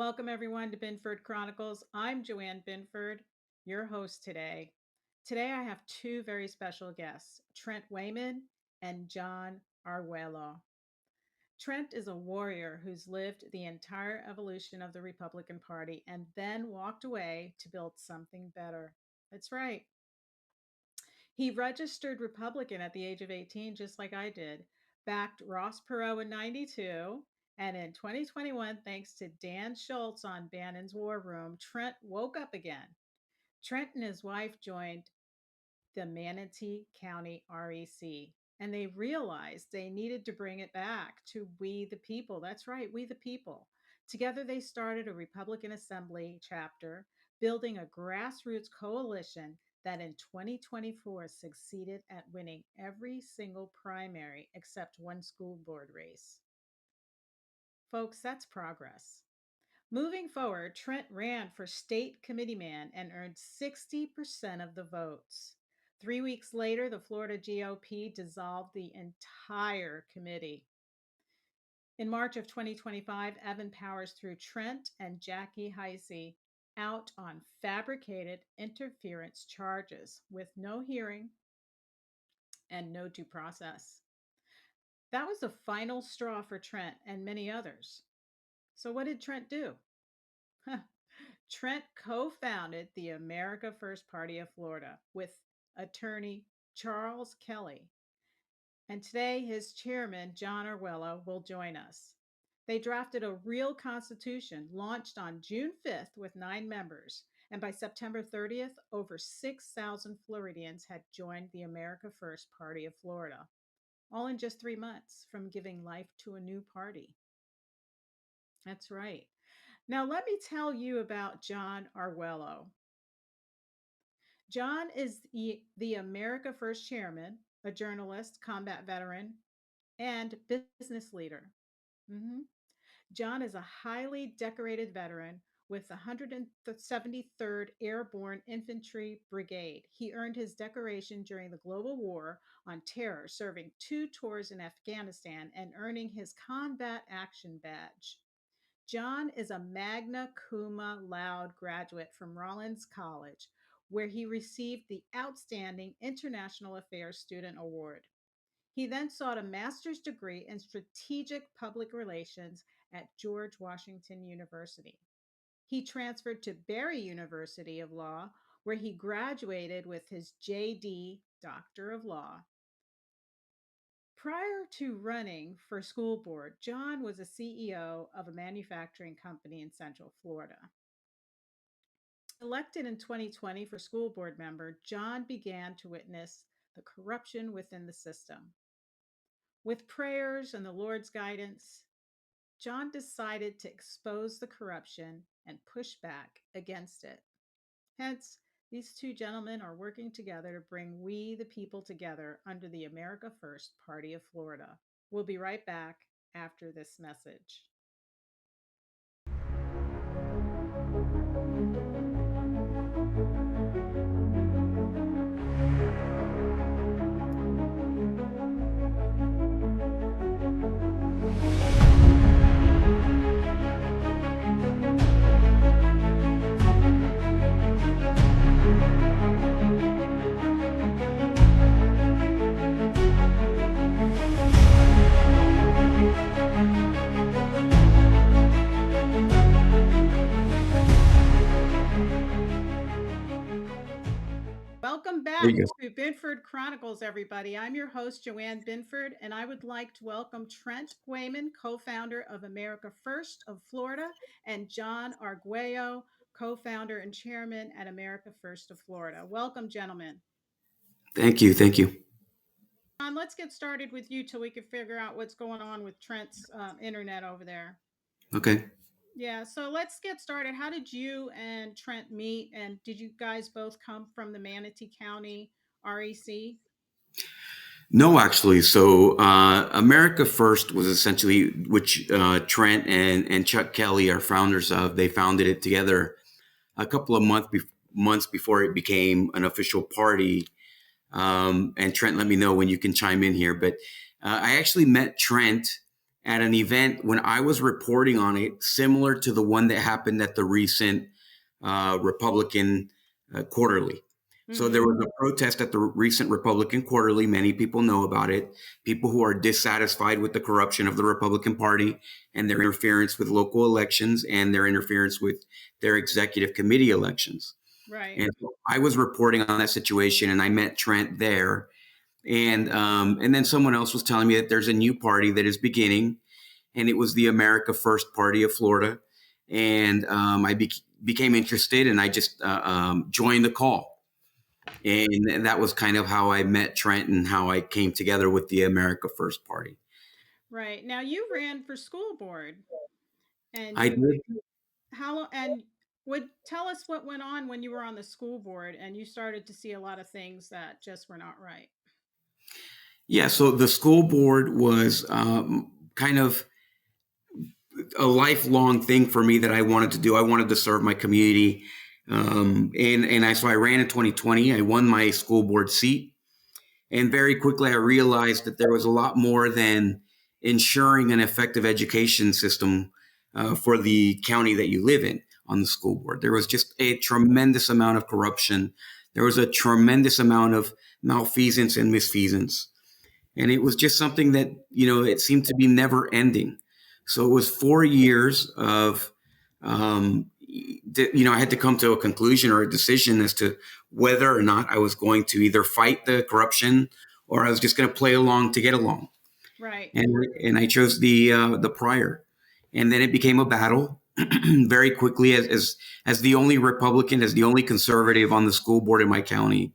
Welcome, everyone, to Binford Chronicles. I'm Joanne Binford, your host today. Today, I have two very special guests, Trent Wayman and Jon Arguello. Trent is a warrior who's lived the entire evolution of the Republican Party and then walked away to build something better. That's right. He registered Republican at the age of 18, just like I did, backed Ross Perot in 92, and in 2021, thanks to Dan Schultz on Bannon's War Room, Trent woke up again. Trent and his wife joined the Manatee County REC, and they realized they needed to bring it back to we the people. That's right, we the people. Together, they started a Republican Assembly chapter, building a grassroots coalition that in 2024 succeeded at winning every single primary except one school board race. Folks, that's progress. Moving forward, Trent ran for state committeeman and earned 60% of the votes. 3 weeks later, the Florida GOP dissolved the entire committee. In March of 2025, Evan Powers threw Trent and Jackie Heisey out on fabricated interference charges with no hearing and no due process. That was the final straw for Trent and many others. So, what did Trent do? Trent co founded the America First Party of Florida with attorney Charles Kelly. And today, his chairman, Jon Arguello, will join us. They drafted a real constitution launched on June 5th with 9 members. And by September 30th, over 6,000 Floridians had joined the America First Party of Florida, all in just 3 months from giving life to a new party. That's right. Now, let me tell you about Jon Arguello. Jon is the America First chairman, a journalist, combat veteran, and business leader. Mhm. Jon is a highly decorated veteran with the 173rd Airborne Infantry Brigade. He earned his decoration during the global war on terror, serving 2 tours in Afghanistan and earning his combat action badge. Jon is a magna cum laude graduate from Rollins College, where he received the Outstanding International Affairs Student Award. He then sought a master's degree in strategic public relations at George Washington University. He transferred to Barry University of Law, where he graduated with his JD, Doctor of Law. Prior to running for school board, Jon was a CEO of a manufacturing company in Central Florida. Elected in 2020 for school board member, Jon began to witness the corruption within the system. With prayers and the Lord's guidance, Jon decided to expose the corruption and push back against it. Hence, these two gentlemen are working together to bring we the people together under the America First Party of Florida. We'll be right back after this message. Welcome back to Binford Chronicles, everybody. I'm your host, Joanne Binford, and I would like to welcome Trent Wayman, co-founder of America First of Florida, and Jon Arguello, co-founder and chairman at America First of Florida. Welcome, gentlemen. Thank you. Thank you. Jon, let's get started with you till we can figure out what's going on with Trent's internet over there. Okay. Yeah, so let's get started. How did you and Trent meet? And did you guys both come from the Manatee County REC? No, actually. So America First was essentially, which Trent and Chuck Kelly are founders of. They founded it together a couple of months before it became an official party. And Trent, let me know when you can chime in here. But I actually met Trent at an event when I was reporting on it, similar to the one that happened at the recent Republican quarterly. So there Mm-hmm. was a protest at the recent Republican quarterly. Many people know about it. People who are dissatisfied with the corruption of the Republican Party and their interference with local elections and their interference with their executive committee elections. Right. And so I was reporting on that situation, and I met Trent there. And then someone else was telling me that there's a new party that is beginning, and it was the America First Party of Florida. And I became interested, and I just joined the call. And that was kind of how I met Trent and how I came together with the America First Party. Right. Now you ran for school board and I you did. how and would tell us what went on when you were on the school board and you started to see a lot of things that just were not right. Yeah, so the school board was kind of a lifelong thing for me that I wanted to do. I wanted to serve my community. So I ran in 2020. I won my school board seat. And very quickly, I realized that there was a lot more than ensuring an effective education system for the county that you live in on the school board. There was just a tremendous amount of corruption. There was a tremendous amount of malfeasance and misfeasance. And it was just something that, it seemed to be never ending. So it was 4 years of, I had to come to a conclusion or a decision as to whether or not I was going to either fight the corruption or I was just going to play along to get along. Right. And I chose the prior, and then it became a battle very quickly as the only Republican, as the only conservative on the school board in my county.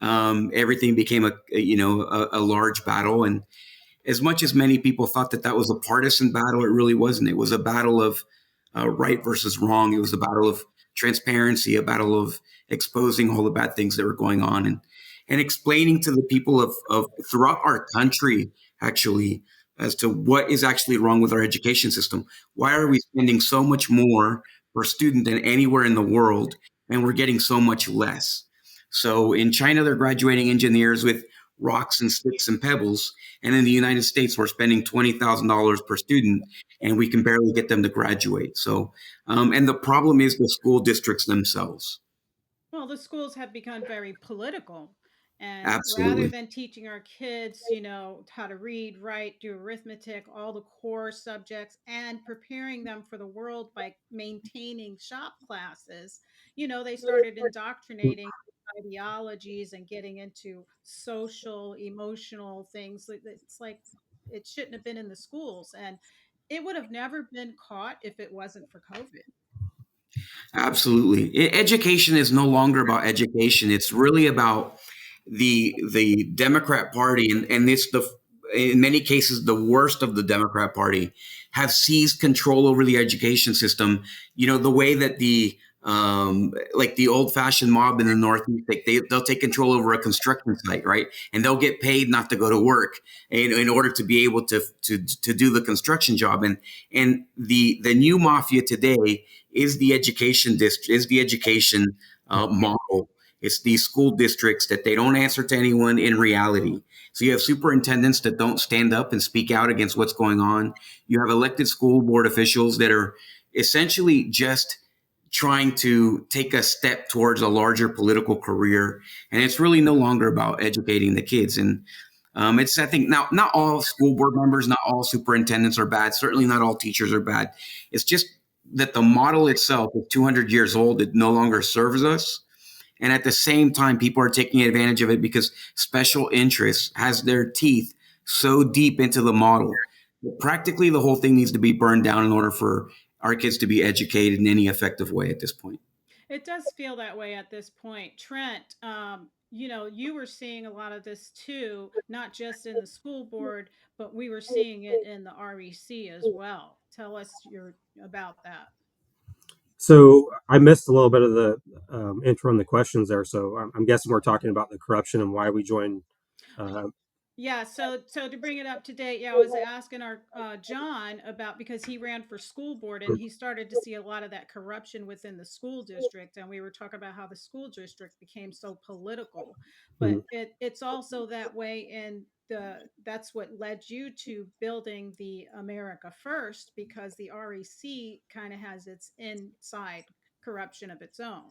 Everything became a large battle, and as much as many people thought that that was a partisan battle, it really wasn't. It was a battle of right versus wrong. It was a battle of transparency, a battle of exposing all the bad things that were going on, and explaining to the people of throughout our country, actually, as to what is actually wrong with our education system. Why are we spending so much more per student than anywhere in the world, and we're getting so much less? So in China, they're graduating engineers with rocks and sticks and pebbles, and in the United States, we're spending $20,000 per student, and we can barely get them to graduate. So, and the problem is the school districts themselves. Well, the schools have become very political. And rather Absolutely. than teaching our kids, how to read, write, do arithmetic, all the core subjects, and preparing them for the world by maintaining shop classes, they started indoctrinating ideologies and getting into social, emotional things. It's like it shouldn't have been in the schools. And it would have never been caught if it wasn't for COVID. Absolutely. Education is no longer about education. It's really about the Democrat Party, and it's the in many cases the worst of the Democrat Party have seized control over the education system. The way that the like the old fashioned mob in the Northeast, they'll take control over a construction site, right? And they'll get paid not to go to work in order to be able to do the construction job. And the new mafia today is the education district, is the education model. It's these school districts that they don't answer to anyone in reality. So you have superintendents that don't stand up and speak out against what's going on. You have elected school board officials that are essentially just trying to take a step towards a larger political career. And it's really no longer about educating the kids. And it's, I think, now not all school board members, not all superintendents are bad. Certainly not all teachers are bad. It's just that the model itself is 200 years old. It no longer serves us. And at the same time, people are taking advantage of it because special interests has their teeth so deep into the model. Practically, the whole thing needs to be burned down in order for our kids to be educated in any effective way at this point. It does feel that way at this point. Trent, you were seeing a lot of this too, not just in the school board, but we were seeing it in the REC as well. Tell us about that. So I missed a little bit of the intro and the questions there. So I'm guessing we're talking about the corruption and why we joined. Uh, Yeah, so to bring it up to date, yeah, I was asking our John about because he ran for school board and he started to see a lot of that corruption within the school district, and we were talking about how the school district became so political, but mhm. it's also that way in that's what led you to building the America First, because the REC kind of has its inside corruption of its own.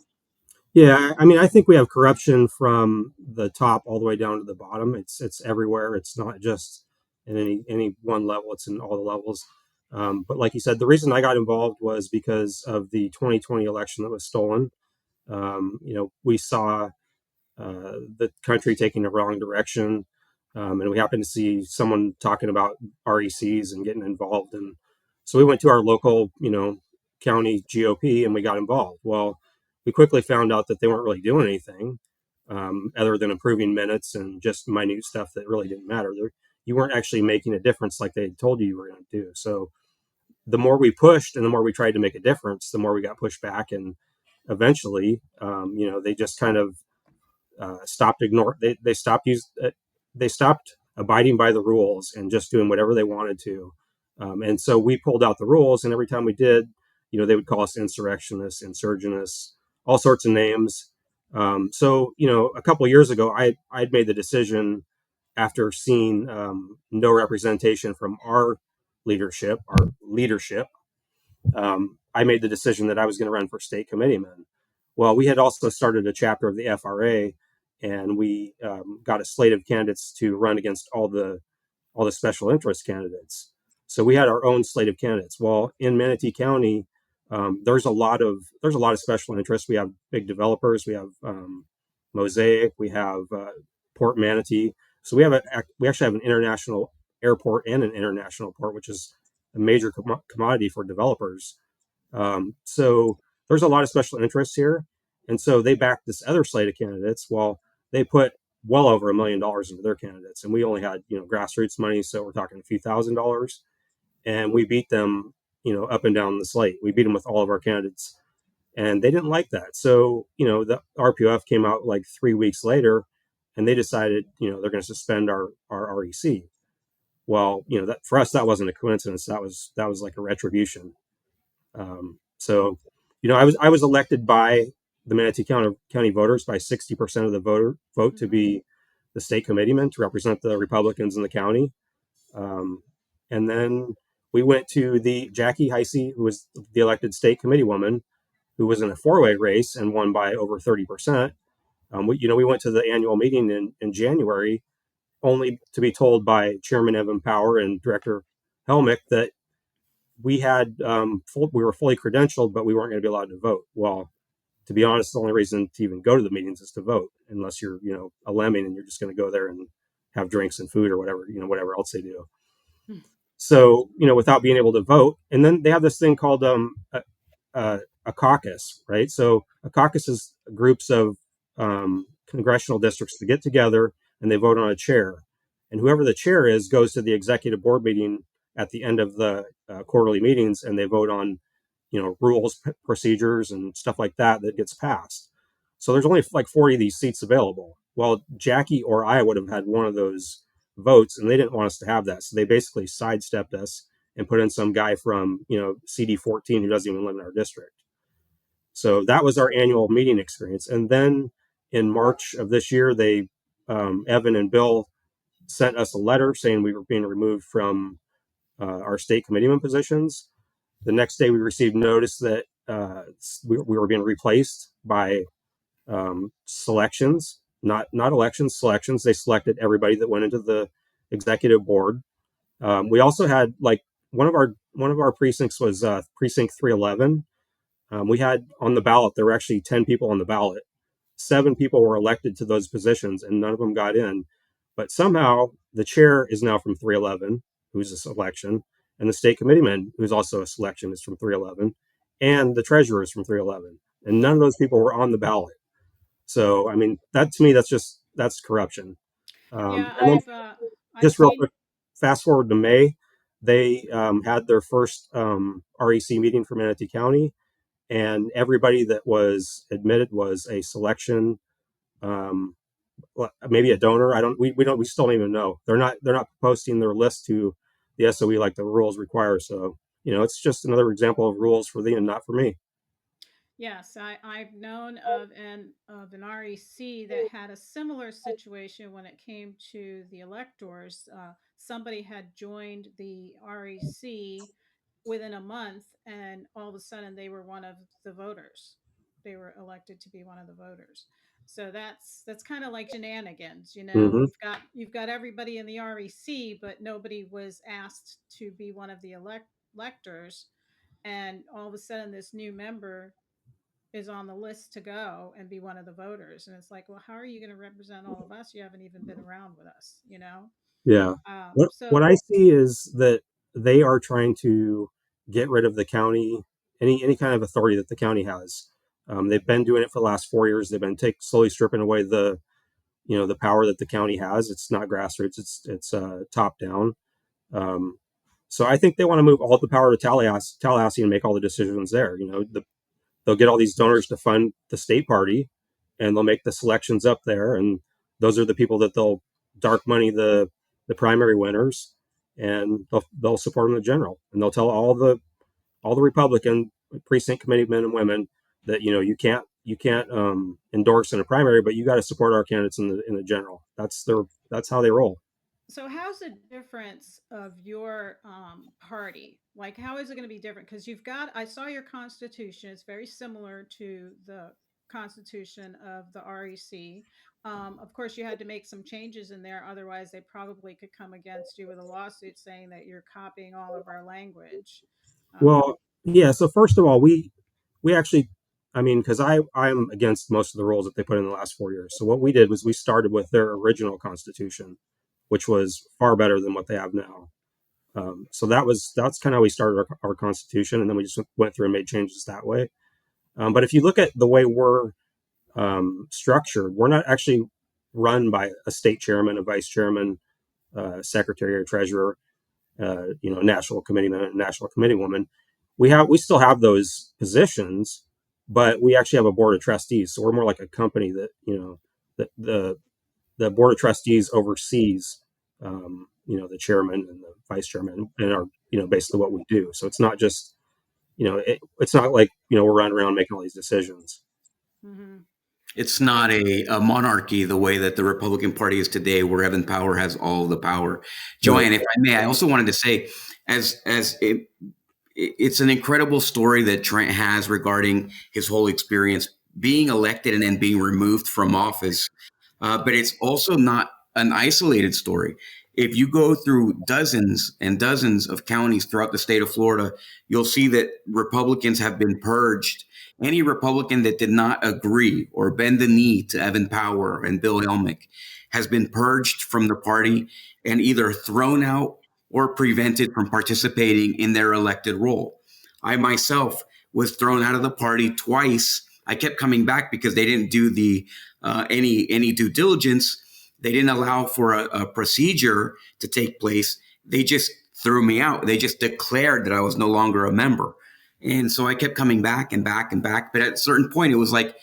Yeah, I mean, I think we have corruption from the top all the way down to the bottom. It's everywhere. It's not just in any one level. It's in all the levels. But like you said, the reason I got involved was because of the 2020 election that was stolen. We saw the country taking a wrong direction. And we happened to see someone talking about RECs and getting involved. And so we went to our local, county GOP and we got involved. Well, we quickly found out that they weren't really doing anything other than approving minutes and just minute stuff that really didn't matter. You weren't actually making a difference like they told you were going to do. So the more we pushed and the more we tried to make a difference, the more we got pushed back. And eventually, they just kind of stopped ignore they stopped abiding by the rules and just doing whatever they wanted to. And so we pulled out the rules, and every time we did, they would call us insurrectionists, insurgenists, all sorts of names. So a couple of years ago, I'd made the decision after seeing no representation from our leadership. I made the decision that I was going to run for state committeeman. Well, we had also started a chapter of the FRA, and we got a slate of candidates to run against all the special interest candidates. So we had our own slate of candidates. Well, in Manatee County, there's a lot of special interests. We have big developers. We have Mosaic. We have Port Manatee. So we actually have an international airport and an international port, which is a major commodity for developers. So there's a lot of special interests here. And so they backed this other slate of candidates. Well, they put well over $1 million into their candidates. And we only had, grassroots money. So we're talking a few $1,000s. And we beat them, up and down the slate. We beat them with all of our candidates. And they didn't like that. So, the RPOF came out like 3 weeks later and they decided, they're going to suspend our REC. Well, that for us, that wasn't a coincidence. That was like a retribution. So, I was elected by the Manatee County voters by 60% of the vote to be the state committeeman to represent the Republicans in the county. And then we went to the Jackie Heisey, who was the elected state committee woman, who was in a four-way race and won by over 30%. We went to the annual meeting in January, only to be told by Chairman Evan Power and Director Helmick that we were fully credentialed, but we weren't going to be allowed to vote. Well, to be honest, the only reason to even go to the meetings is to vote, unless you're, a lemming and you're just going to go there and have drinks and food or whatever else they do. So, without being able to vote. And then they have this thing called a caucus, right? So a caucus is groups of congressional districts to get together and they vote on a chair. And whoever the chair is goes to the executive board meeting at the end of the quarterly meetings and they vote on, rules, procedures, and stuff like that gets passed. So there's only like 40 of these seats available. Well, Jackie or I would have had one of those votes, and they didn't want us to have that. So they basically sidestepped us and put in some guy from, CD 14 who doesn't even live in our district. So that was our annual meeting experience. And then in March of this year, Evan and Bill sent us a letter saying we were being removed from our state committeeman positions. The next day, we received notice that we were being replaced by selections, not elections, selections. They selected everybody that went into the executive board. We also had one of our precincts was precinct 311. We had on the ballot, there were actually 10 people on the ballot. 7 people were elected to those positions and none of them got in. But somehow the chair is now from 311, who's a selection, and the state committeeman, who's also a selection, is from 311, and the treasurer is from 311. And none of those people were on the ballot. So, I mean, that to me, that's corruption. Yeah, And then I've just real seen. quick, fast forward to May, they had their first REC meeting for Manatee County, and everybody that was admitted was a selection, um, maybe a donor. We still don't even know. They're not posting their list to the SOE like the rules require. So it's just another example of rules for thee and not for me. Yes, I've known of an REC that had a similar situation when it came to the electors. Somebody had joined the REC within a month, and all of a sudden they were one of the voters. They were elected to be one of the voters. So that's kind of like shenanigans, you know. Hmm. You've got everybody in the REC, but nobody was asked to be one of the electors, and all of a sudden this new member is on the list to go and be one of the voters. And it's like, well, how are you going to represent all of us? You haven't even been around with us, you know? Yeah. What So, I see is that they are trying to get rid of the county, any kind of authority that the county has. They've been doing it for the last 4 years. They've been slowly stripping away the power that the county has. It's not grassroots. It's top down. Um, so I think they want to move all the power to Tallahassee and make all the decisions there. They'll get all these donors to fund the state party, and they'll make the selections up there, and those are the people that they'll dark money the primary winners, and they'll support them in the general, and they'll tell all the Republican precinct committee men and women that you can't endorse in a primary, but you got to support our candidates in the general. That's how they roll. so how's the difference of your party? Like, how is it going to be different? Because I saw your constitution. It's very similar to the constitution of the REC. Of course, you had to make some changes in there. Otherwise, they probably could come against you with a lawsuit saying that you're copying all of our language. Um, Well, yeah. So first of all, we actually, I mean, because I'm against most of the rules that they put in the last 4 years. So what we did was we started with their original constitution, which was far better than what they have now. So that's kind of how we started our constitution, and then we just went through and made changes that way. But if you look at the way we're structured, we're not actually run by a state chairman, a vice chairman, secretary, or treasurer, national committeeman and national committee woman. We still have those positions, but we actually have a board of trustees. So we're more like a company that the board of trustees oversees the chairman and the vice chairman and are basically what we do. So it's not just it's not like we're running around making all these decisions. mhm. It's So, not a monarchy the way that the Republican Party is today, where Evan Power has all the power. Right. Joanne, if I may, I also wanted to say, as it's an incredible story that Trent has regarding his whole experience being elected and then being removed from office. But it's also not an isolated story. If you go through dozens and dozens of counties throughout the state of Florida, you'll see that Republicans have been purged. Any Republican that did not agree or bend the knee to Evan Power and Bill Elmick has been purged from the party and either thrown out or prevented from participating in their elected role. I myself was thrown out of the party twice. I kept coming back because they didn't do the any due diligence. They didn't allow for a procedure to take place. They just threw me out. They just declared that I was no longer a member. And so I kept coming back and back and back. But at a certain point, it was like,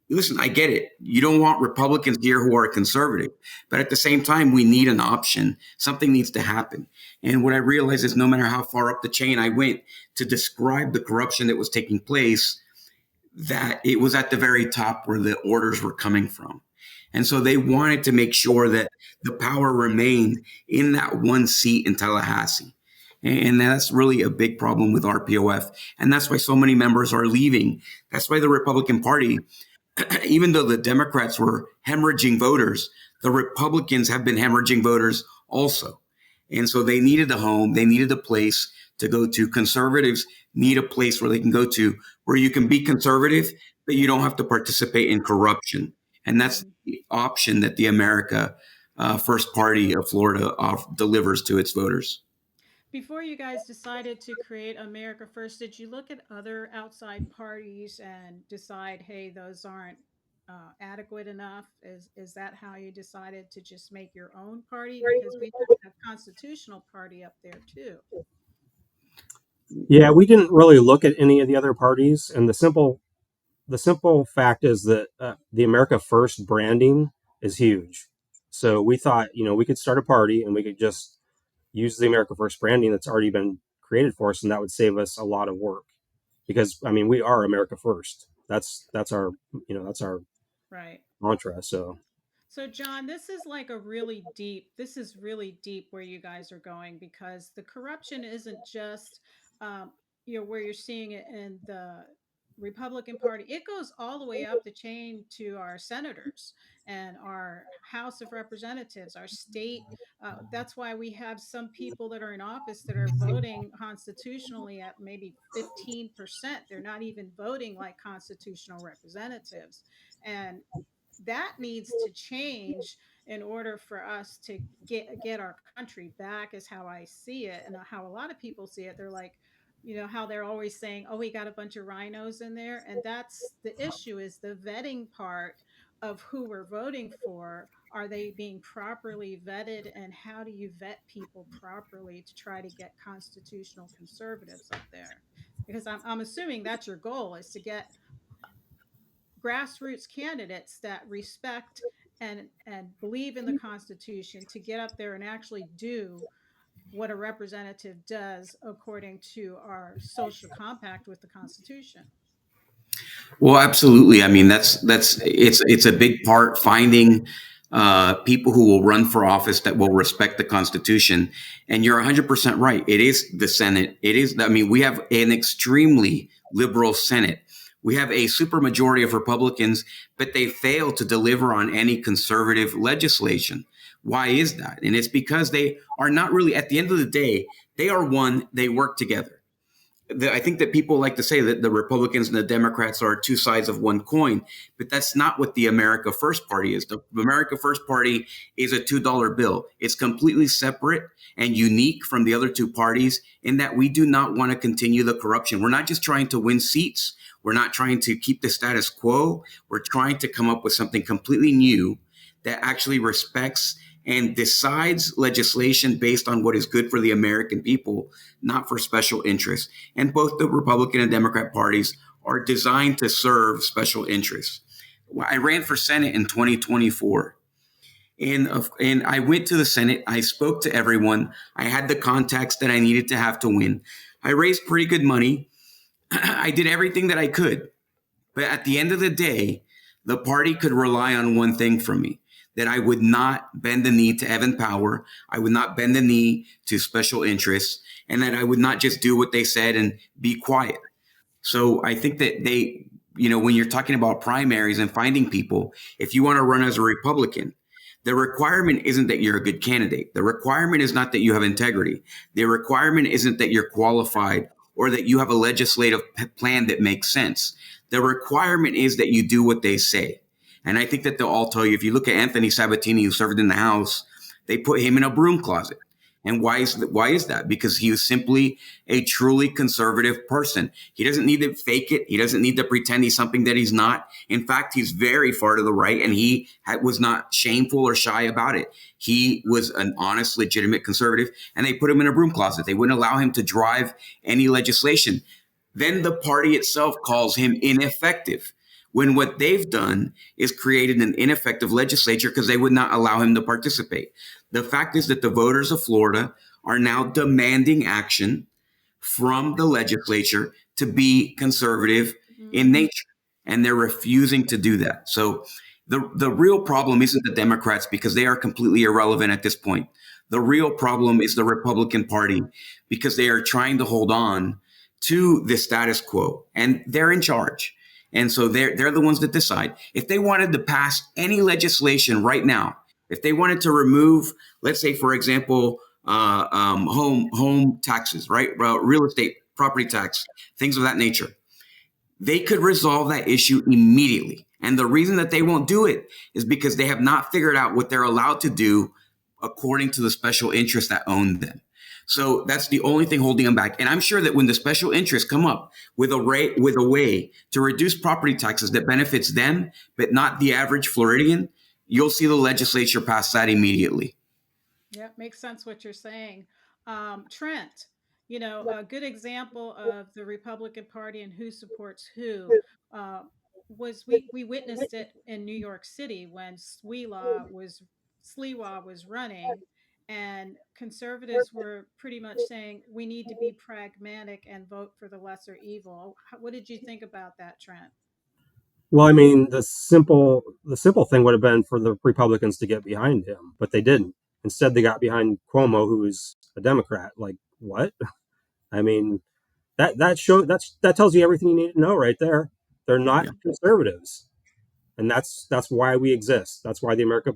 listen, I get it. You don't want Republicans here who are conservative. But at the same time, we need an option. Something needs to happen. And what I realized is no matter how far up the chain I went to describe the corruption that was taking place, that it was at the very top where the orders were coming from. And so they wanted to make sure that the power remained in that one seat in Tallahassee. And that's really a big problem with RPOF. And that's why so many members are leaving. That's why the Republican Party, even though the Democrats were hemorrhaging voters, the Republicans have been hemorrhaging voters also. And so they needed a home, they needed a place to go to. Conservatives need a place where they can go to where you can be conservative, but you don't have to participate in corruption. And that's mhm. the option that the America First Party of Florida delivers to its voters. Before you guys decided to create America First, did you look at other outside parties and decide, hey, those aren't adequate enough? Is that how you decided to just make your own party? Because we have a constitutional party up there too. Yeah, we didn't really look at any of the other parties, and the simple fact is that the America First branding is huge. So we thought, we could start a party and we could just use the America First branding that's already been created for us, and that would save us a lot of work. Because I mean, we are America First. That's our, that's our Right. mantra. So So, John, this is really deep where you guys are going, because the corruption isn't just, um, where you're seeing it in the Republican Party. It goes all the way up the chain to our senators and our House of Representatives, our state. That's why we have some people that are in office that are voting constitutionally at maybe 15%. They're not even voting like constitutional representatives. And that needs to change in order for us to get our country back, is how I see it, and how a lot of people see it. They're like, how they're always saying, oh, we got a bunch of rhinos in there. And that's the issue, is the vetting part of who we're voting for. Are they being properly vetted, and how do you vet people properly to try to get constitutional conservatives up there? Because I'm assuming that's your goal, is to get grassroots candidates that respect and believe in the Constitution to get up there and actually do what a representative does according to our social compact with the Constitution. Well, absolutely. I mean, that's it's a big part, finding people who will run for office that will respect the Constitution. And you're 100% right. It is the Senate. It is. I mean, we have an extremely liberal Senate. We have a supermajority of Republicans, but they fail to deliver on any conservative legislation. Why is that? And it's because they are not really. At the end of the day, they are one. They work together. I think that people like to say that the Republicans and the Democrats are two sides of one coin, but that's not what the America First Party is. The America First Party is a $2 bill. It's completely separate and unique from the other two parties in that we do not want to continue the corruption. We're not just trying to win seats. We're not trying to keep the status quo. We're trying to come up with something completely new that actually respects and decides legislation based on what is good for the American people, not for special interests. And both the Republican and Democrat parties are designed to serve special interests. I ran for Senate in 2024. And I went to the Senate. I spoke to everyone. I had the contacts that I needed to have to win. I raised pretty good money. I did everything that I could. But at the end of the day, the party could rely on one thing from me, that I would not bend the knee to Evan Power. I would not bend the knee to special interests, and that I would not just do what they said and be quiet. So I think that when you're talking about primaries and finding people, if you want to run as a Republican, the requirement isn't that you're a good candidate. The requirement is not that you have integrity. The requirement isn't that you're qualified or that you have a legislative plan that makes sense. The requirement is that you do what they say. And I think that they'll all tell you, if you look at Anthony Sabatini, who served in the House, they put him in a broom closet. And why is that? Because he was simply a truly conservative person. He doesn't need to fake it. He doesn't need to pretend he's something that he's not. In fact, he's very far to the right, and he was not shameful or shy about it. He was an honest, legitimate conservative, and they put him in a broom closet. They wouldn't allow him to drive any legislation. Then the party itself calls him ineffective, when what they've done is created an ineffective legislature because they would not allow him to participate. The fact is that the voters of Florida are now demanding action from the legislature to be conservative in Mm-hmm. nature, and they're refusing to do that. So the real problem isn't the Democrats, because they are completely irrelevant at this point. The real problem is the Republican Party, because they are trying to hold on to the status quo, and they're in charge. And so they're the ones that decide. If they wanted to pass any legislation right now, if they wanted to remove, let's say, for example, home taxes, right, real estate, property tax, things of that nature, they could resolve that issue immediately. And the reason that they won't do it is because they have not figured out what they're allowed to do according to the special interests that own them. So that's the only thing holding them back. And I'm sure that when the special interests come up with a way to reduce property taxes that benefits them, but not the average Floridian, you'll see the legislature pass that immediately. Yeah, makes sense what you're saying. Trent, a good example of the Republican Party and who supports who, uh, was we witnessed it in New York City when Sliwa was running, and conservatives were pretty much saying we need to be pragmatic and vote for the lesser evil. What did you think about that, Trent? Well, I mean, the simple thing would have been for the Republicans to get behind him, but they didn't. Instead, they got behind Cuomo, who's a Democrat. Like what? I mean, that tells you everything you need to know right there. They're not Yeah. conservatives, and that's why we exist. That's why the America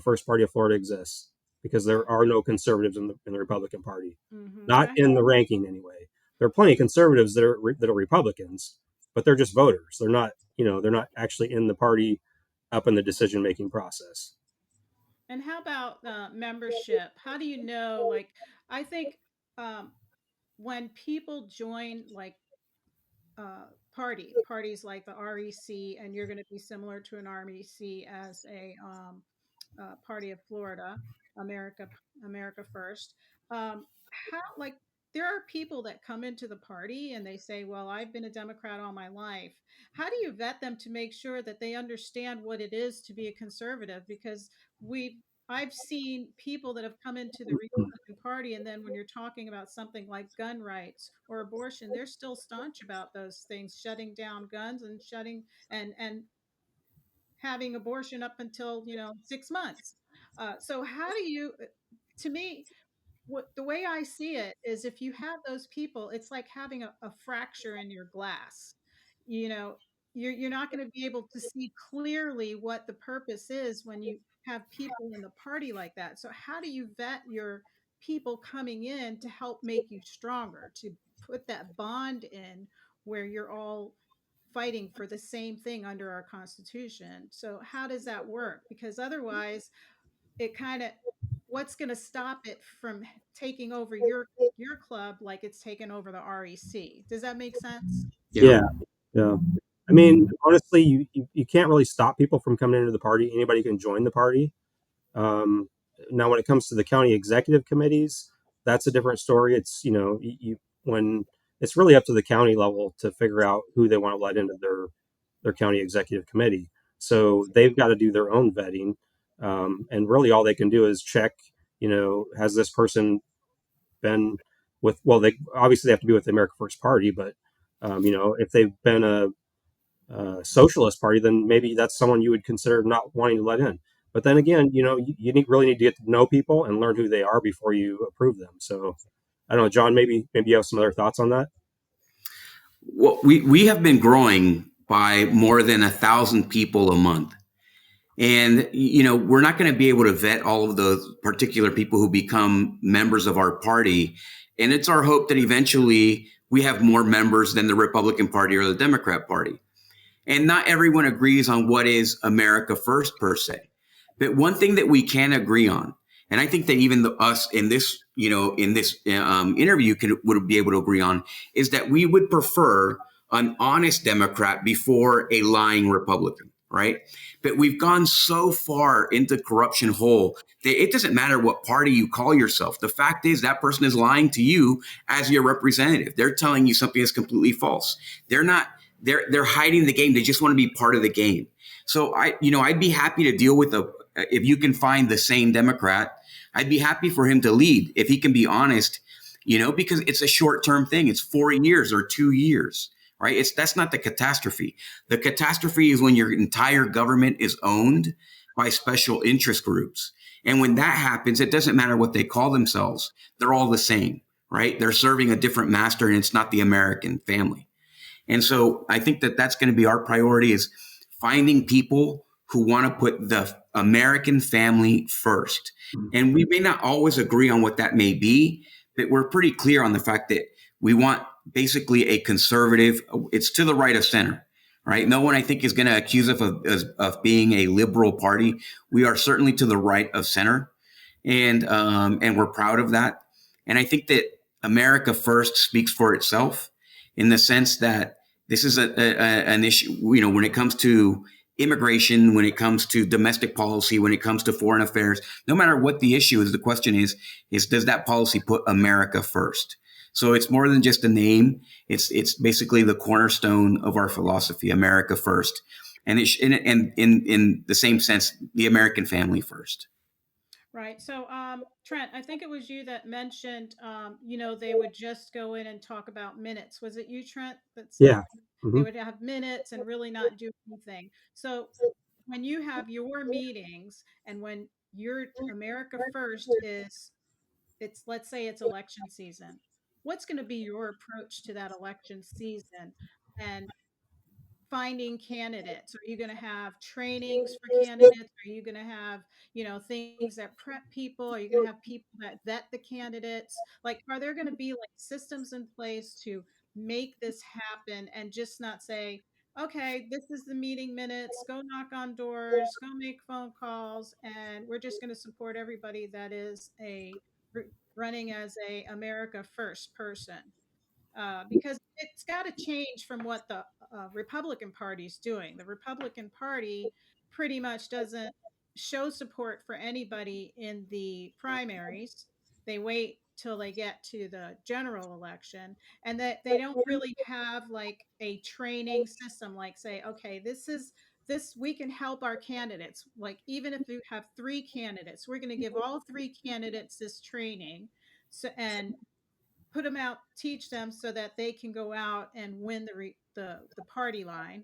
First Party of Florida exists, because there are no conservatives in the Republican Party, not Okay. in the ranking anyway. There are plenty of conservatives that are Republicans, but they're just voters. They're not actually in the party up in the decision making process. And how about membership? How do you know? Like, I think um, when people join like uh, parties like the REC, and you're going to be similar to an REC as a party of Florida, America, America First. How like there are people that come into the party and they say, "Well, I've been a Democrat all my life." How do you vet them to make sure that they understand what it is to be a conservative? Because we I've seen people that have come into the Republican Party, and then when you're talking about something like gun rights or abortion, they're still staunch about those things, shutting down guns and shutting and having abortion up until 6 months. So how do you? To me, what the way I see it is, if you have those people, it's like having a fracture in your glass. You know, you're not going to be able to see clearly what the purpose is when you have people in the party like that. So how do you vet your people coming in to help make you stronger, to put that bond in where you're all fighting for the same thing under our constitution? So how does that work? Because otherwise it kind of, what's going to stop it from taking over your club like it's taken over the REC? Does that make sense? Yeah. Yeah, yeah. I mean, honestly, you can't really stop people from coming into the party. Anybody can join the party. Um, Now, when it comes to the county executive committees, that's a different story. It's when it's really up to the county level to figure out who they want to let into their county executive committee. So they've got to do their own vetting, and really all they can do is check. Has this person been with? Well, they obviously have to be with the America First Party, but if they've been a socialist party, then maybe that's someone you would consider not wanting to let in. But then again, really need to get to know people and learn who they are before you approve them. So I don't know, John, maybe you have some other thoughts on that. Well, we have been growing by more than 1,000 people a month. And, we're not going to be able to vet all of those particular people who become members of our party. And it's our hope that eventually we have more members than the Republican Party or the Democrat Party. And not everyone agrees on what is America First per se. But one thing that we can agree on, and I think that even us in this, interview would be able to agree on, is that we would prefer an honest Democrat before a lying Republican, right? But we've gone so far into corruption hole that it doesn't matter what party you call yourself. The fact is that person is lying to you as your representative. They're telling you something that's completely false. They're not. They're hiding the game. They just want to be part of the game. So I'd be happy to deal with if you can find the sane Democrat. I'd be happy for him to lead if he can be honest, because it's a short-term thing. It's 4 years or 2 years, right? That's not the catastrophe. The catastrophe is when your entire government is owned by special interest groups. And when that happens, it doesn't matter what they call themselves. They're all the same, right? They're serving a different master, and it's not the American family. And so I think that that's going to be our priority, is finding people who want to put the American family first. And we may not always agree on what that may be, but we're pretty clear on the fact that we want basically a conservative. It's to the right of center, right? No one, I think, is going to accuse us of being a liberal party. We are certainly to the right of center, and we're proud of that. And I think that America First speaks for itself in the sense that this is an issue, when it comes to immigration, when it comes to domestic policy, when it comes to foreign affairs. No matter what the issue is, the question is does that policy put America first? So it's more than just a name. It's basically the cornerstone of our philosophy, America first, and in the same sense, the American family first. Right. So, Trent, I think it was you that mentioned, they would just go in and talk about minutes. Was it you, Trent, that said Yeah. they Hmm. would have minutes and really not do anything? So, when you have your meetings and when your America First is, it's, let's say it's election season, what's going to be your approach to that election season? And finding candidates? Are you going to have trainings for candidates? Are you going to have, things that prep people? Are you going to have people that vet the candidates? Like, are there going to be like systems in place to make this happen and just not say, okay, this is the meeting minutes, go knock on doors, go make phone calls, and we're just going to support everybody that is running as a America First person? Because it's got to change from what the Republican Party is doing. The Republican Party pretty much doesn't show support for anybody in the primaries. They wait till they get to the general election, and that they don't really have like a training system, like say, okay, this we can help our candidates. Like, even if you have three candidates, we're going to give all three candidates this training. So, and put them out, teach them so that they can go out and win the party line.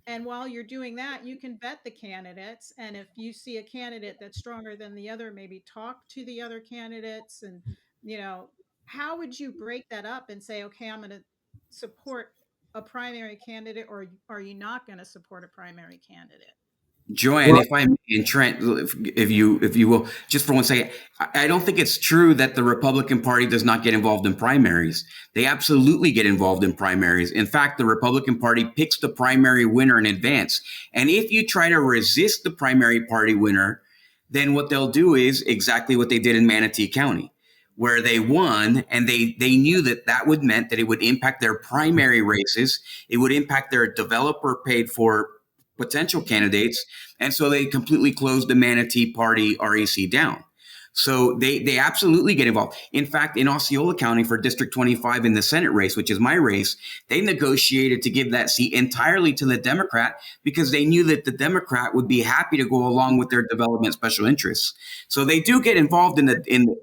And while you're doing that, you can vet the candidates. And if you see a candidate that's stronger than the other, maybe talk to the other candidates. And, you know, how would you break that up and say, okay, I'm going to support a primary candidate, or are you not going to support a primary candidate? Joanne, Well, if I'm in Trent, if you will, just for one second, I don't think it's true that the Republican Party does not get involved in primaries. They absolutely get involved in primaries. In fact, the Republican Party picks the primary winner in advance. And if you try to resist the primary party winner, then what they'll do is exactly what they did in Manatee County, where they won, and they knew that that would meant that it would impact their primary races, it would impact their developer paid for potential candidates, and so they completely closed the Manatee Party REC down. So they absolutely get involved. In fact, in Osceola County for District 25 in the Senate race, which is my race, they negotiated to give that seat entirely to the Democrat because they knew that the Democrat would be happy to go along with their development special interests. So they do get involved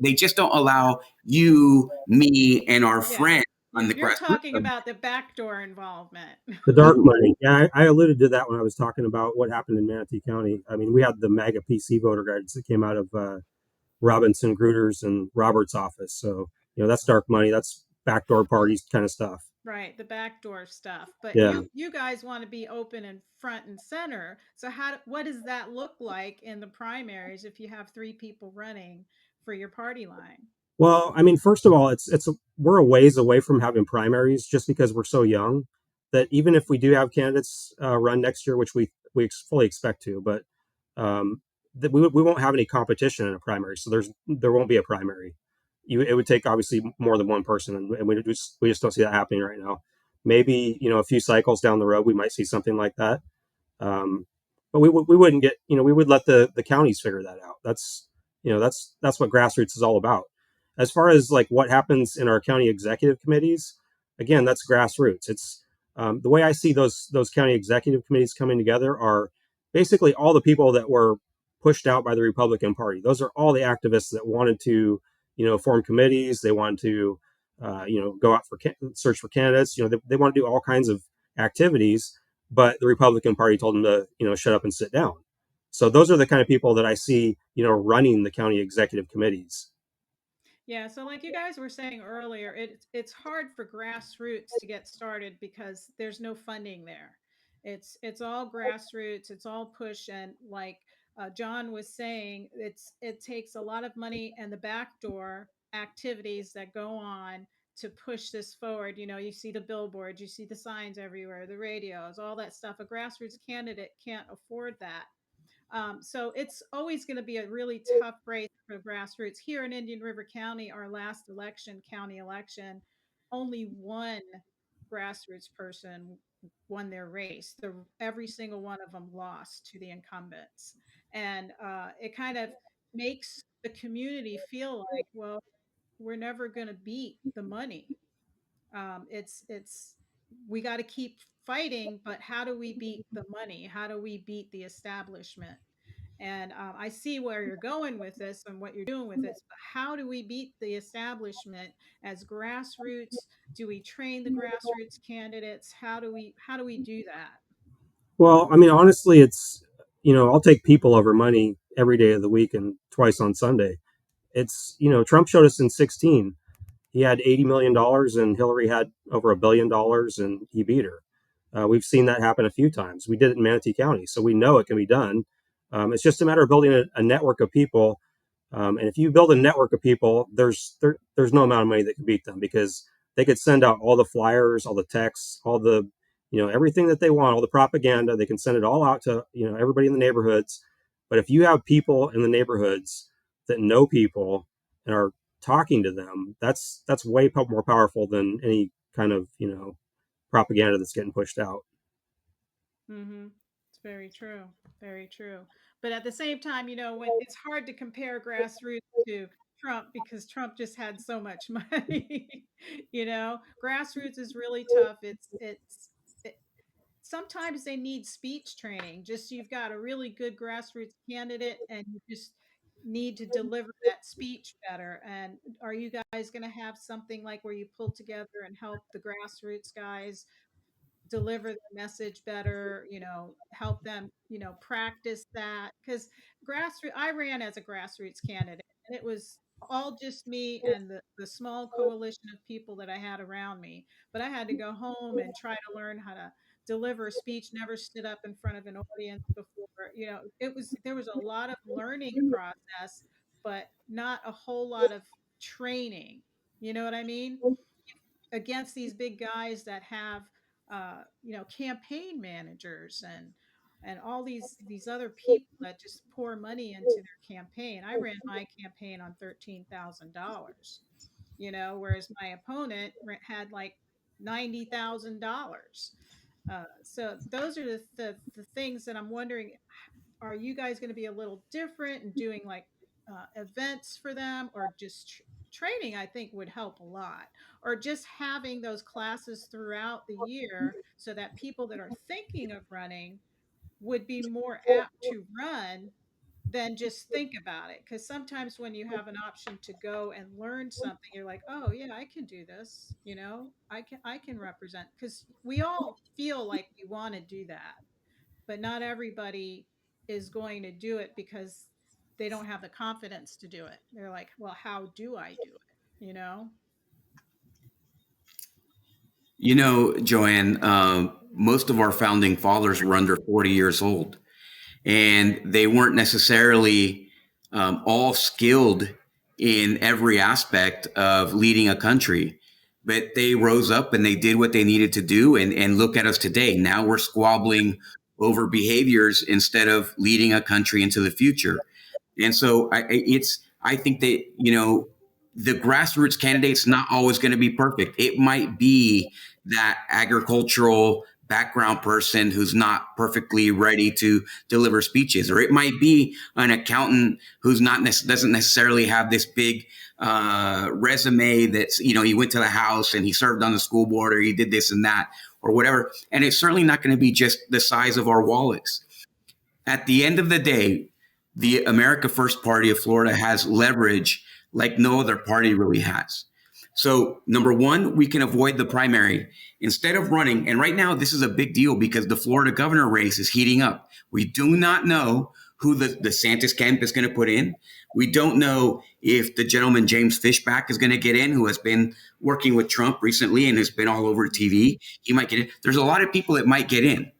they just don't allow you, me, and our Yeah. friends on the You're grassroots talking level. about the backdoor involvement. the dark money. Yeah, I alluded to that when I was talking about what happened in Manatee County. I mean, we had the MAGA PC voter guides that came out of Robinson, Gruder's, and Roberts' office. So, that's dark money. That's backdoor parties kind of stuff. Right, the backdoor stuff. But Yeah. you guys want to be open and front and center. So what does that look like in the primaries if you have three people running for your party line? Well, I mean, first of all, we're a ways away from having primaries just because we're so young that even if we do have candidates run next year, which we fully expect to, but that we won't have any competition in a primary, so there won't be a primary. It would take obviously more than one person, and we just don't see that happening right now. Maybe a few cycles down the road we might see something like that. Um, but we wouldn't get, we would let the counties figure that out. That's what grassroots is all about. As far as like what happens in our county executive committees, again, that's grassroots. It's the way I see those county executive committees coming together are basically all the people that were pushed out by the Republican Party. Those are all the activists that wanted to, form committees. They wanted to, go out for search for candidates. They want to do all kinds of activities, but the Republican Party told them to, shut up and sit down. So those are the kind of people that I see, running the county executive committees. Yeah, so like you guys were saying earlier, it's hard for grassroots to get started because there's no funding there. It's all grassroots, it's all push, and like John was saying, it takes a lot of money and the backdoor activities that go on to push this forward. You see the billboards, you see the signs everywhere, the radios, all that stuff. A grassroots candidate can't afford that. So it's always going to be a really tough race for grassroots. Here in Indian River County, our last election, county election, only one grassroots person won their race. Every single one of them lost to the incumbents. And it kind of makes the community feel like, well, we're never going to beat the money. It's we got to keep fighting, but how do we beat the money? How do we beat the establishment? And I see where you're going with this and what you're doing with it. But how do we beat the establishment as grassroots? Do we train the grassroots candidates? How do we do that? Well, I mean, honestly, it's, I'll take people over money every day of the week and twice on Sunday. It's, Trump showed us in 16. He had $80 million and Hillary had over $1 billion and he beat her. We've seen that happen a few times. We did it in Manatee County, so we know it can be done. It's just a matter of building a network of people. And if you build a network of people, there's no amount of money that can beat them, because they could send out all the flyers, all the texts, all the, everything that they want, all the propaganda. They can send it all out to, everybody in the neighborhoods. But if you have people in the neighborhoods that know people and are talking to them, that's way more powerful than any kind of, propaganda that's getting pushed out. Mm-hmm. It's very true. Very true. But at the same time, when it's hard to compare grassroots to Trump because Trump just had so much money. Grassroots is really tough. Sometimes they need speech training. Just you've got a really good grassroots candidate and you just need to deliver that speech better. And are you guys going to have something like where you pull together and help the grassroots guys deliver the message better, help them, practice that? Because grassroots, I ran as a grassroots candidate and it was all just me and the small coalition of people that I had around me. But I had to go home and try to learn how to deliver a speech, never stood up in front of an audience before. There was a lot of learning process, but not a whole lot of training. You know what I mean? Against these big guys that have campaign managers and all these other people that just pour money into their campaign. I ran my campaign on $13,000, whereas my opponent had like $90,000. So those are the things that I'm wondering, are you guys going to be a little different and doing like events for them, or just training? I think would help a lot, or just having those classes throughout the year so that people that are thinking of running would be more apt to run than just think about it. Because sometimes when you have an option to go and learn something, you're like, oh yeah, I can do this. I can represent, because we all feel like we want to do that, but not everybody is going to do it because they don't have the confidence to do it. They're like, well, how do I do it? Joanne, most of our founding fathers were under 40 years old, and they weren't necessarily all skilled in every aspect of leading a country, but they rose up and they did what they needed to do. And look at us today. Now we're squabbling over behaviors instead of leading a country into the future. And so I think that, the grassroots candidate's not always going to be perfect. It might be that agricultural background person who's not perfectly ready to deliver speeches, or it might be an accountant who's not doesn't necessarily have this big resume that's, he went to the House and he served on the school board, or he did this and that, or whatever. And it's certainly not going to be just the size of our wallets. At the end of the day, the America First Party of Florida has leverage like no other party really has. So, number one, we can avoid the primary instead of running. And right now, this is a big deal because the Florida governor race is heating up. We do not know who the DeSantis camp is going to put in. We don't know if the gentleman James Fishback is going to get in, who has been working with Trump recently and has been all over TV. He might get in. There's a lot of people that might get in.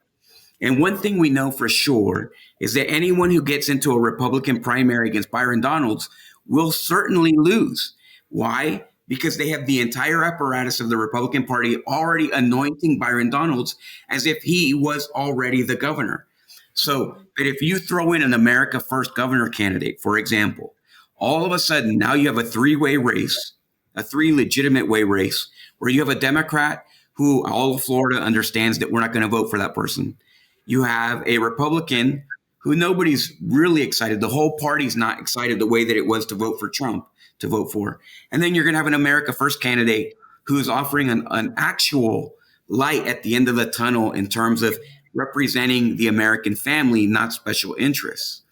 And one thing we know for sure is that anyone who gets into a Republican primary against Byron Donalds will certainly lose. Why? Because they have the entire apparatus of the Republican Party already anointing Byron Donalds as if he was already the governor. So, but if you throw in an America First governor candidate, for example, all of a sudden now you have a three-way race, a three legitimate way race, where you have a Democrat who all of Florida understands that we're not going to vote for that person. You have a Republican who nobody's really excited. The whole party's not excited the way that it was to vote for Trump to vote for. And then you're going to have an America First candidate who's offering an actual light at the end of the tunnel in terms of representing the American family, not special interests.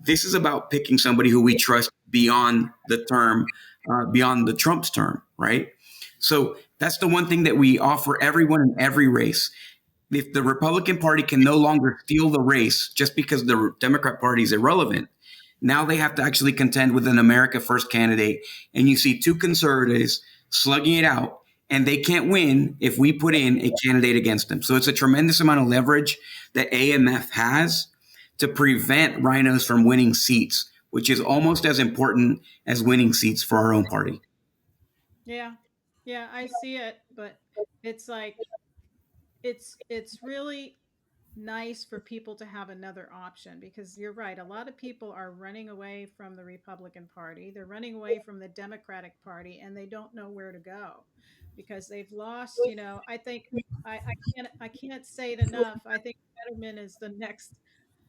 This is about picking somebody who we trust beyond the term, beyond the Trump's term, right? So that's the one thing that we offer everyone in every race. If the Republican Party can no longer steal the race just because the Democrat Party is irrelevant, now they have to actually contend with an America First candidate. And you see two conservatives slugging it out, and they can't win if we put in a candidate against them. So it's a tremendous amount of leverage that AMF has to prevent rhinos from winning seats, which is almost as important as winning seats for our own party. Yeah. Yeah, I see it, but it's like it's really nice for people to have another option because you're right. A lot of people are running away from the Republican Party. They're running away from the Democratic Party and they don't know where to go because they've lost, I think I can't say it enough. I think Fetterman is the next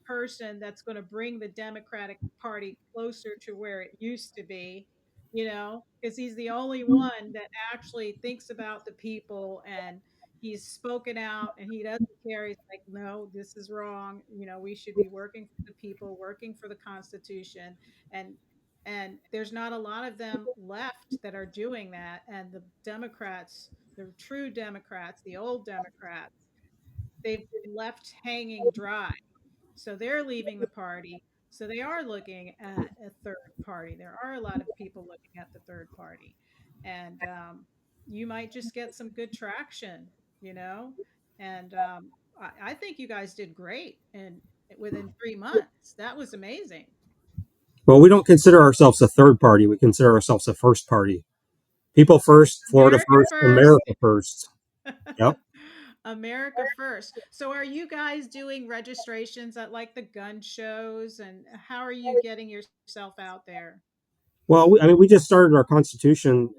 person that's going to bring the Democratic Party closer to where it used to be, because he's the only one that actually thinks about the people and he's spoken out and he doesn't care. He's like, no, this is wrong. We should be working for the people, working for the Constitution. And there's not a lot of them left that are doing that. And the Democrats, the true Democrats, the old Democrats, they've been left hanging dry. So they're leaving the party. So they are looking at a third party. There are a lot of people looking at the third party. And you might just get some good traction, you know? And I think you guys did great and within 3 months. That was amazing. Well, we don't consider ourselves a third party. We consider ourselves a first party. People first, Florida America first, first. America first. Yep. America first. So are you guys doing registrations at like the gun shows and how are you getting yourself out there? Well, I mean, we just started our constitution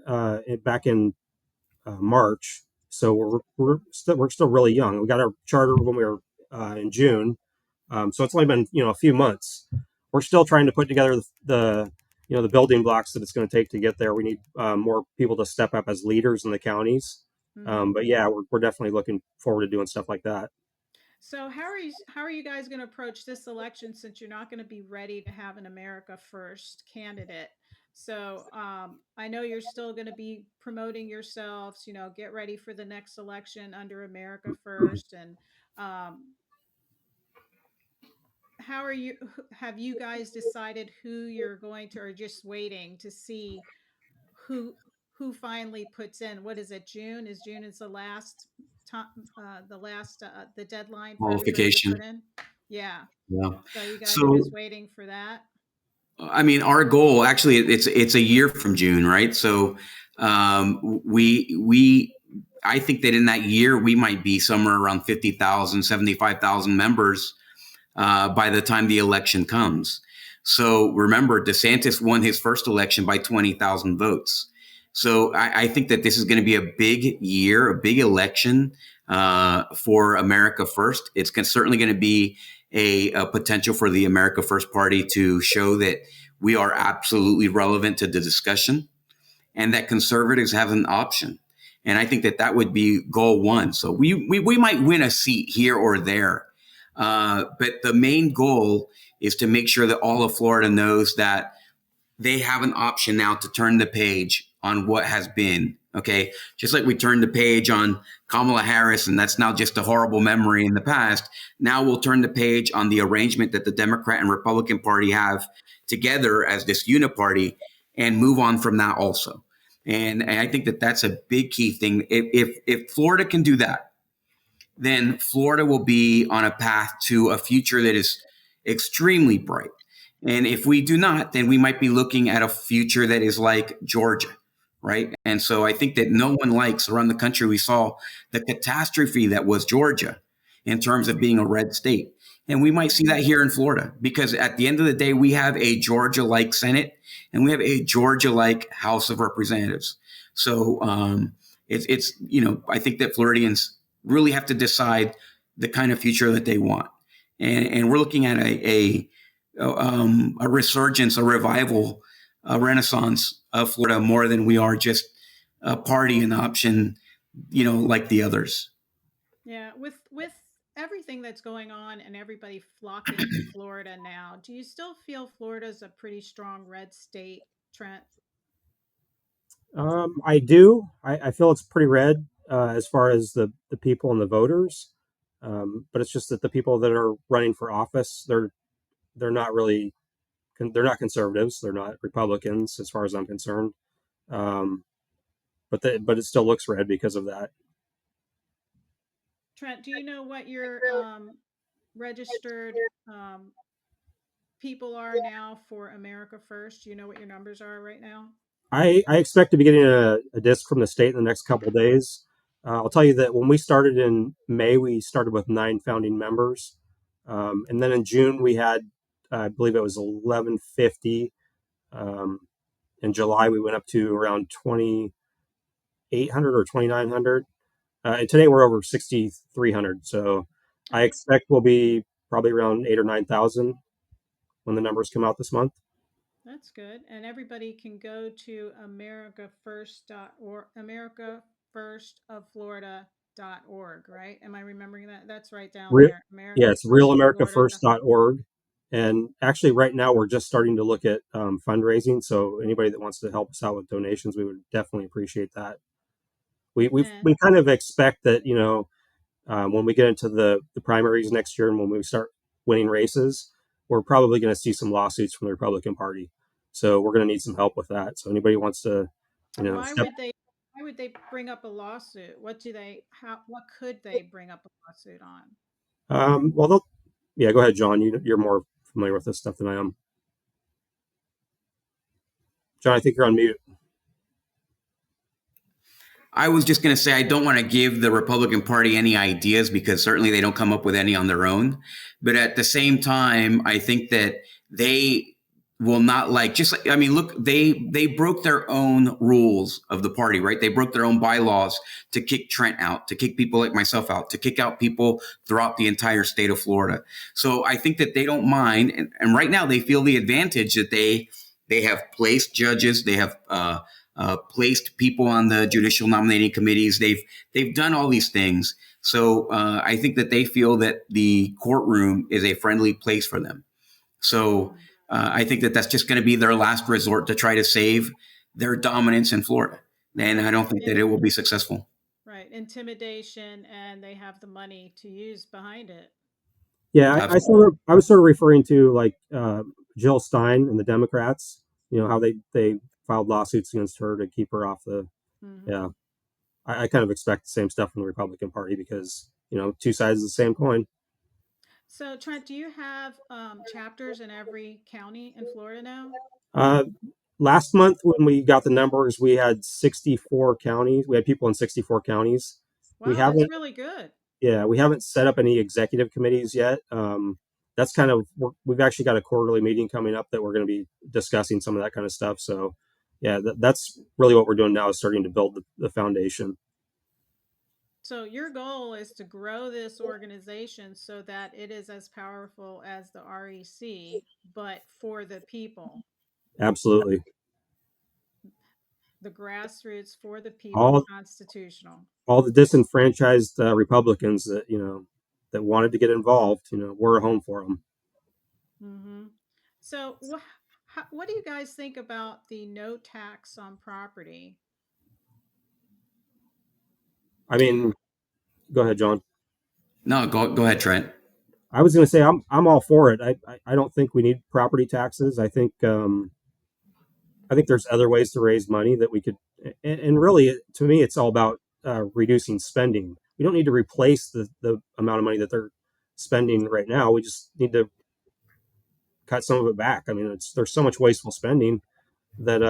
back in March, so we're still really young. We got our charter when we were in June, so it's only been a few months. We're still trying to put together the building blocks that it's going to take to get there. We need more people to step up as leaders in the counties. Mhm. But yeah, we're definitely looking forward to doing stuff like that. So how are you guys going to approach this election since you're not going to be ready to have an America First candidate? So I know you're still going to be promoting yourselves. Get ready for the next election under America First. And um, how are you? Have you guys decided who you're going to, or just waiting to see who who finally puts in? What is it? June is the last time, the deadline for everybody to put Qualification. in. Yeah. Yeah. So you guys are So just waiting for that. I mean, our goal actually it's a year from June, right? So we I think that in that year we might be somewhere around 50,000, 75,000 members by the time the election comes. So remember, DeSantis won his first election by 20,000 votes. So I think that this is going to be a big year, a big election for America First. It's certainly going to be a potential for the America First Party to show that we are absolutely relevant to the discussion and that conservatives have an option. And I think that that would be goal one. So we might win a seat here or there. But the main goal is to make sure that all of Florida knows that they have an option now to turn the page on what has been. Okay. Just like we turned the page on Kamala Harris, and that's now just a horrible memory in the past. Now we'll turn the page on the arrangement that the Democrat and Republican Party have together as this uniparty and move on from that also. And I think that that's a big key thing. If Florida can do that, then Florida will be on a path to a future that is extremely bright. And if we do not, then we might be looking at a future that is like Georgia, right? And so I think that no one likes around the country, we saw the catastrophe that was Georgia in terms of being a red state. And we might see that here in Florida because at the end of the day, we have a Georgia like Senate and we have a Georgia like House of Representatives. So I think that Floridians really have to decide the kind of future that they want. And we're looking at a resurgence, a revival, a renaissance of Florida more than we are just a party and option, like the others. Yeah, with everything that's going on and everybody flocking to Florida now, do you still feel Florida's a pretty strong red state, Trent? I do. I feel it's pretty red as far as the people and the voters, but it's just that the people that are running for office, they're not really they're not conservatives, they're not Republicans as far as I'm concerned. Um, but it still looks red because of that. Trent, do you know what your registered people are now for America First? Do you know what your numbers are right now? I expect to be getting a disc from the state in the next couple of days. I'll tell you that when we started in May, we started with 9 founding members, and then in June we had, I believe it was 1150. Um, in July we went up to around 2800 or 2900, and today we're over 6300. So I Oh, expect we'll be probably around 8 or 9,000 when the numbers come out this month. that's good. And everybody can go to americafirst.org, americafirstofflorida.org, right? Am I remembering that? That's right down Re- there. yeah, it's Americafirstofflorida. realAmericaFirst.org. And actually, right now, we're just starting to look at fundraising. So anybody that wants to help us out with donations, we would definitely appreciate that. And We kind of expect that, when we get into the primaries next year and when we start winning races, we're probably going to see some lawsuits from the Republican Party. So we're going to need some help with that. So anybody wants to, why step. would they why would they bring up a lawsuit? What could they bring up a lawsuit on? Well, yeah, go ahead, John. You're more familiar with this stuff than I am. John, I think you're on mute. I was just going to say I don't want to give the Republican Party any ideas because certainly they don't come up with any on their own. But at the same time, I think that they will not like just like I mean, look, they broke their own rules of the party, right? They broke their own bylaws to kick Trent out, to kick people like myself out, to kick out people throughout the entire state of Florida. So I think that they don't mind, and right now they feel the advantage that they have placed judges, they have placed people on the judicial nominating committees. They've done all these things. So I think that they feel that the courtroom is a friendly place for them. So Mm, I think that that's just going to be their last resort to try to save their dominance in Florida. And I right. don't think that it will be successful. Right. Intimidation, and they have the money to use behind it. Yeah, Absolutely. I was sort of referring to like Jill Stein and the Democrats. How they filed lawsuits against her to keep her off the. Hmm. Yeah, I kind of expect the same stuff from the Republican Party because two sides of the same coin. So, Trent, do you have chapters in every county in Florida now? Uh, Last month when we got the numbers, we had 64 counties. We had people in 64 counties. We Wow, that's haven't really good. Yeah, we haven't set up any executive committees yet. That's kind of we've actually got a quarterly meeting coming up that we're going to be discussing some of that kind of stuff. So, yeah, that's really what we're doing now is starting to build the foundation. So, your goal is to grow this organization so that it is as powerful as the REC, but for the people, Absolutely, the grassroots for the people, all constitutional. all the disenfranchised Republicans that that wanted to get involved, we're a home for them. Hmm. So, what do you guys think about the no tax on property? I mean, go ahead, John. No, go ahead, Trent. I was going to say I'm all for it. I don't think we need property taxes. I think there's other ways to raise money that we could, and really, to me, it's all about reducing spending. We don't need to replace the amount of money that they're spending right now. We just need to cut some of it back. I mean, there's so much wasteful spending that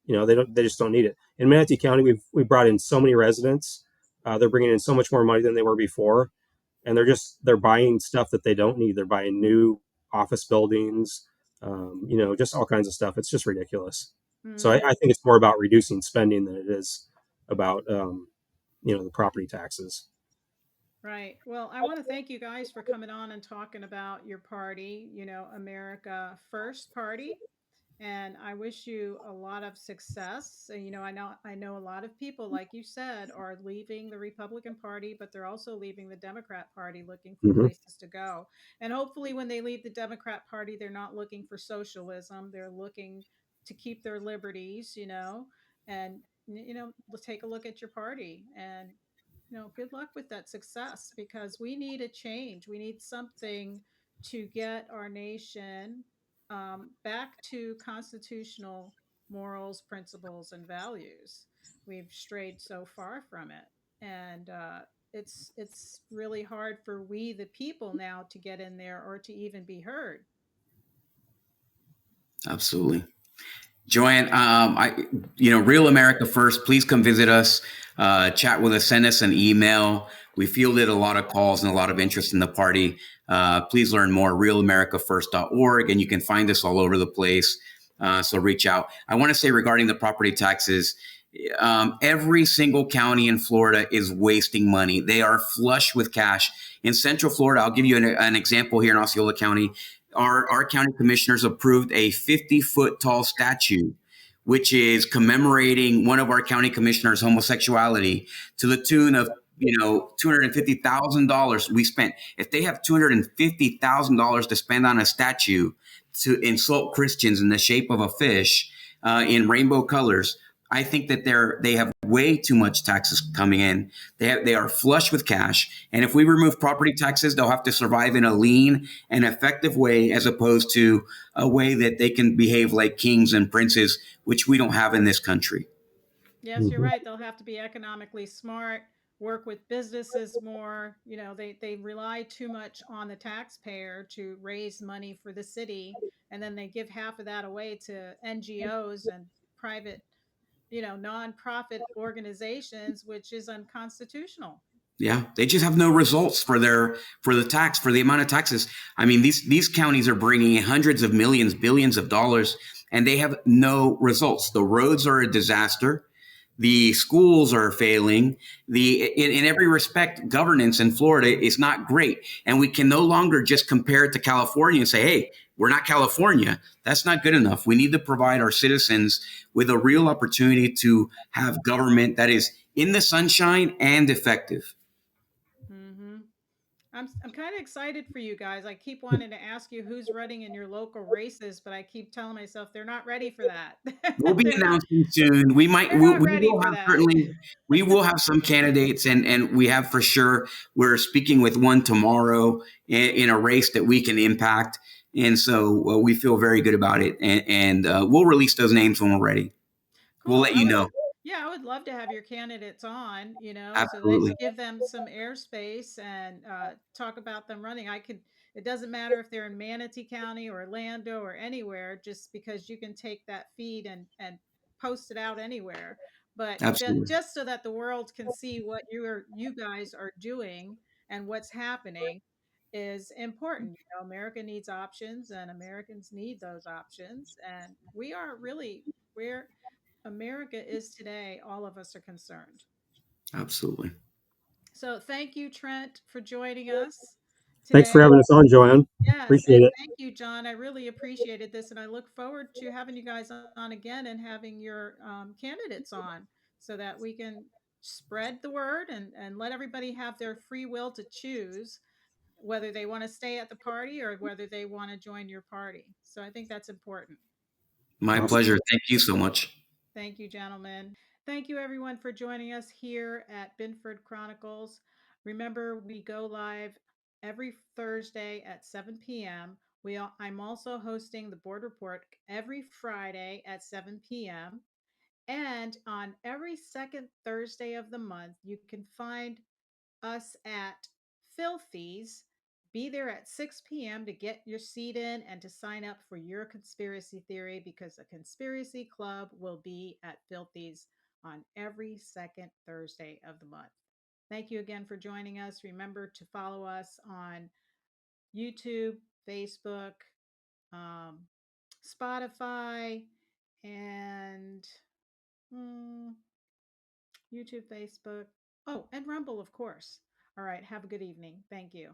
they just don't need it. In Manatee County, we've brought in so many residents. They're bringing in so much more money than they were before, and they're buying stuff that they don't need. They're buying new office buildings, just all kinds of stuff. It's just ridiculous. So Hmm. I think it's more about reducing spending than it is about the property taxes. Right. Well, I want to thank you guys for coming on and talking about your party, America First Party. And I wish you a lot of success. I know a lot of people, like you said, are leaving the Republican Party, but they're also leaving the Democrat Party looking for Hmm. places to go. And hopefully when they leave the Democrat Party, they're not looking for socialism. They're looking to keep their liberties. And let's take a look at your party and good luck with that success because we need a change. We need something to get our nation back to constitutional morals, principles, and values. We've strayed so far from it, and it's really hard for we the people now to get in there or to even be heard. Absolutely. Joanne, Real America First, please come visit us, chat with us, send us an email. We fielded a lot of calls and a lot of interest in the party. Please learn more, realamericafirst.org, and you can find us all over the place. So reach out. I want to say regarding the property taxes, every single county in Florida is wasting money. They are flush with cash. In Central Florida, I'll give you an example here in Osceola County. Our county commissioners approved a 50-foot tall statue, which is commemorating one of our county commissioners' homosexuality to the tune of $250,000 we spent. If they have $250,000 to spend on a statue to insult Christians in the shape of a fish in rainbow colors, I think that they have way too much taxes coming in. They are flush with cash, and if we remove property taxes, they'll have to survive in a lean and effective way, as opposed to a way that they can behave like kings and princes, which we don't have in this country. Yes, you're Hmm. right. They'll have to be economically smart, work with businesses more. They rely too much on the taxpayer to raise money for the city, and then they give half of that away to NGOs and private, nonprofit organizations, which is unconstitutional. Yeah, they just have no results for the amount of taxes. I mean, these counties are bringing in hundreds of millions, billions of dollars, and they have no results. The roads are a disaster. The schools are failing. In every respect, governance in Florida is not great, and we can no longer just compare it to California and say, "Hey, we're not California." That's not good enough. We need to provide our citizens with a real opportunity to have government that is in the sunshine and effective. Hmm. I'm kind of excited for you guys. I keep wanting to ask you who's running in your local races, but I keep telling myself they're not ready for that. We'll be they're not. announcing soon. They're not We ready will for have that. certainly we will have some candidates, and we have for sure. We're speaking with one tomorrow in a race that we can impact, and so we feel very good about it. And we'll release those names when we're ready. We'll Cool. let you know. Yeah, I would love to have your candidates on, so let's Absolutely, give them some airspace and talk about them running. It doesn't matter if they're in Manatee County or Orlando or anywhere, just because you can take that feed and post it out anywhere. But just, absolutely, just so that the world can see what you guys are doing and what's happening is important. America needs options and Americans need those options. And we are really where America is today, all of us are concerned. absolutely. So thank you, Trent, for joining us Thanks today. for having us on, Joanne. Yes, Appreciate and it. thank you, John. I really appreciated this, and I look forward to having you guys on again and having your candidates on so that we can spread the word and let everybody have their free will to choose whether they want to stay at the party or whether they want to join your party. So I think that's important. My Awesome. pleasure. Thank you so much. Thank you, gentlemen. Thank you, everyone, for joining us here at Binford Chronicles. Remember, we go live every Thursday at 7 p.m. I'm also hosting the board report every Friday at 7 p.m. And on every second Thursday of the month, you can find us at Filthies. Be there at 6 p.m. to get your seat in and to sign up for your conspiracy theory because a conspiracy club will be at Filthies on every second Thursday of the month. Thank you again for joining us. Remember to follow us on YouTube, Facebook, um, Spotify, and mm, YouTube, Facebook. Oh, and Rumble, of course. All right. Have a good evening. Thank you.